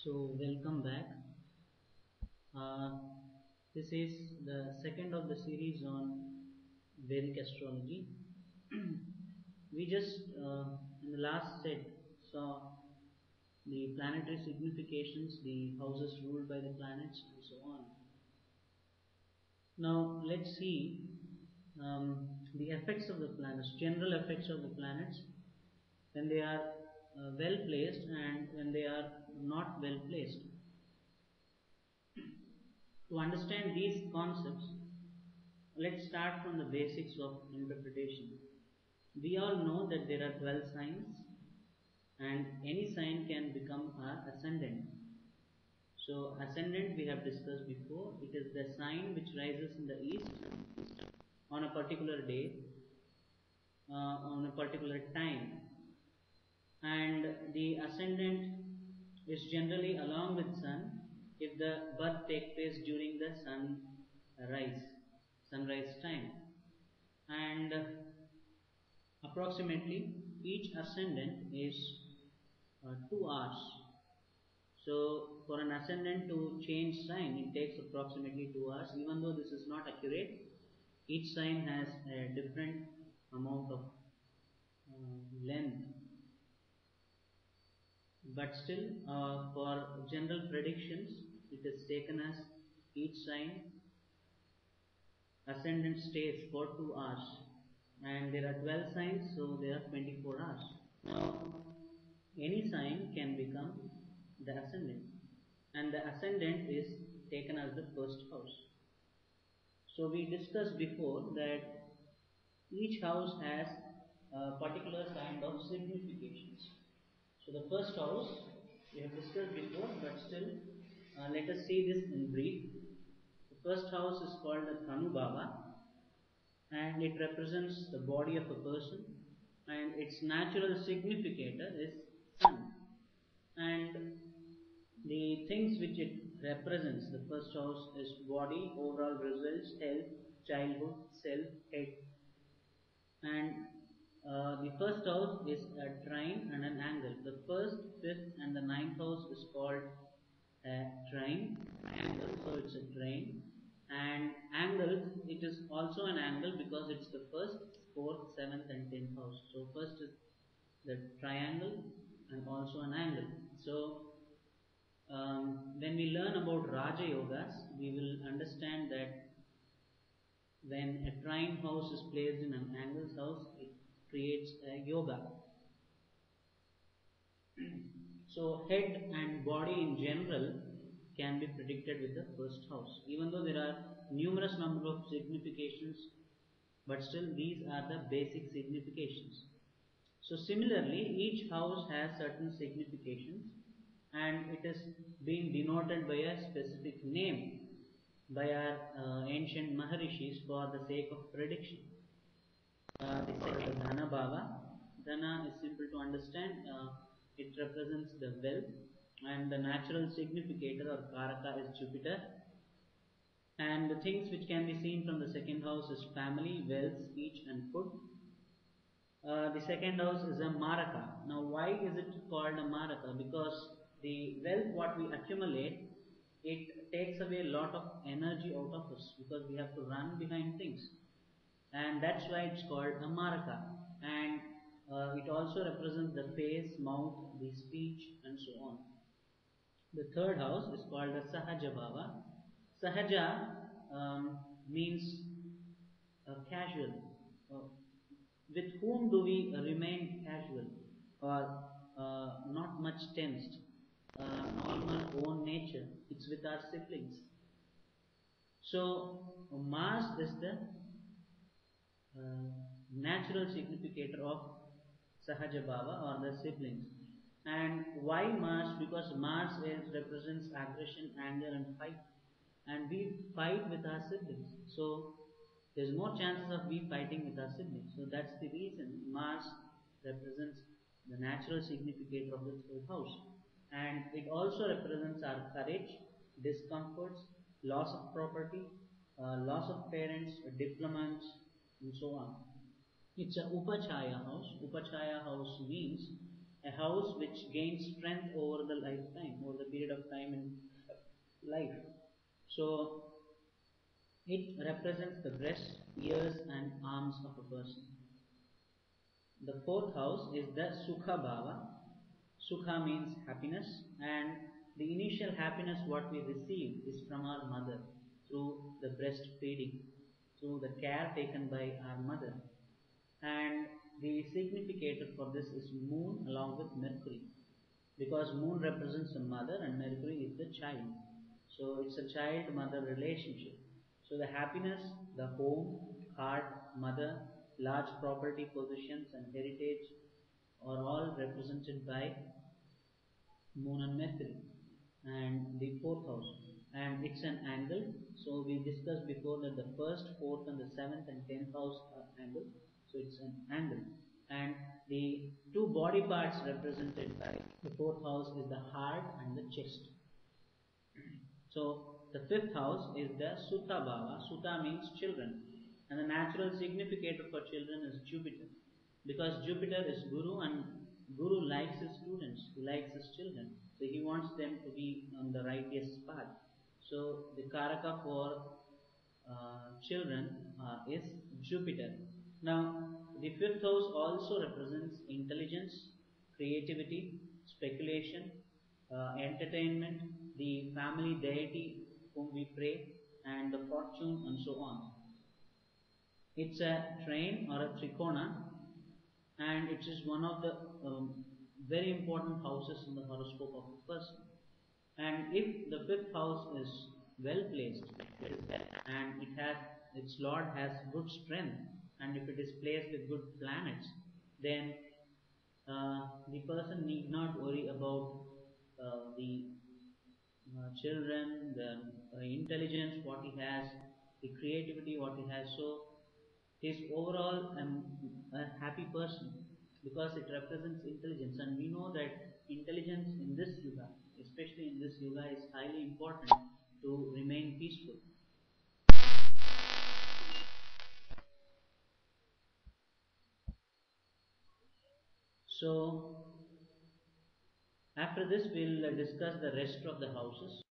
Welcome back. Uh, this is the second of the series on Vedic astrology. We just in the last set saw the planetary significations, the houses ruled by the planets, and so on. Now let's see the effects of the planets, general effects of the planets when they are well placed and when they are not well placed. To understand these concepts, let's start from the basics of interpretation. We all know that there are 12 signs and any sign can become our ascendant. So, ascendant we have discussed before, it is the sign which rises in the east on a particular day, on a particular time, and the ascendant is generally along with sun if the birth take place during the sunrise time, and approximately each ascendant is 2 hours. So for an ascendant to change sign, it takes approximately 2 hours. Even though this is not accurate, each sign has a different amount of length. But still, for general predictions, it is taken as each sign ascendant stays for 2 hours, and there are 12 signs, so there are 24 hours. Now, any sign can become the ascendant, and the ascendant is taken as the first house. So we discussed before that each house has a particular kind of significations. So the first house we have discussed before, but still let us see this in brief. The first house is called the Tanubhava, and it represents the body of a person, and its natural significator is sun. And the things which it represents, the first house is body, overall results, health, childhood, self, head. And the first house is a trine and an angle. The first, fifth, and the ninth house is called a trine angle, so it's a trine. And angle, it is also an angle because it's the first, fourth, seventh, and tenth house. So first is the triangle and also an angle. So when we learn about Raja Yogas, we will understand that when a trine house is placed in an angles house, it creates a yoga. So head and body in general can be predicted with the first house. Even though there are numerous number of significations, but still these are the basic significations. So similarly, each house has certain significations, and it is being denoted by a specific name by our ancient Maharishis for the sake of prediction. This is Dhana Bhava. Dhana is simple to understand. It represents the wealth, and the natural significator or Karaka is Jupiter. And the things which can be seen from the second house is family, wealth, speech, and food. The second house is a Maraka. Now, why is it called a Maraka? Because the wealth what we accumulate, it takes away a lot of energy out of us because we have to run behind things, and that's why it's called a Maraka. And it also represents the face, mouth, the speech, and so on. The third house is called the Sahaja Bhava. Sahaja means casual. Uh, with whom do we remain casual or not much tensed? Normal own nature. It's with our siblings. So Mars is the natural significator of Sahaja Bhava or the siblings. And why Mars? Because Mars represents aggression, anger, and fight. And we fight with our siblings. So there's more chances of we fighting with our siblings. So that's the reason Mars represents the natural significator of the third house. And it also represents our courage, discomforts, loss of property, loss of parents, diplomats, and so on. It's a Upachaya house. Upachaya house means a house which gains strength over the lifetime, over the period period of time in life. So it represents the breast, ears, and arms of a person. The fourth house is the Sukha Bhava. Sukha means happiness, and the initial happiness what we receive is from our mother through the breastfeeding, through the care taken by our mother. And the significator for this is moon along with Mercury, because moon represents the mother and Mercury is the child. So it's a child mother relationship. So the happiness, the home, heart, mother, large property possessions, and heritage are all represented by moon and Mercury. And the fourth house, and it's an angle. So we discussed before that the first, fourth, and the seventh and 10th house are angle. So it's an angle. And the two body parts represented by the fourth house is the heart and the chest. So the fifth house is the Sutta Bhava. Sutta means children, and the natural significator for children is Jupiter, because Jupiter is Guru, and Guru likes his students, he likes his children, so he wants them to be on the righteous path. So the Karaka for children is Jupiter. Now, the fifth house also represents intelligence, creativity, speculation, entertainment, the family deity whom we pray, and the fortune, and so on. It's a train or a trikona, and it is one of the very important houses in the horoscope of a person. And if the fifth house is well placed, and it has its lord has good strength, and if it is placed with good planets, then the person need not worry about the children, the intelligence what he has, the creativity what he has. So he is overall a happy person, because it represents intelligence, and we know that intelligence in this yuga, especially in this yuga, is highly important to remain peaceful. So after this we'll discuss the rest of the houses.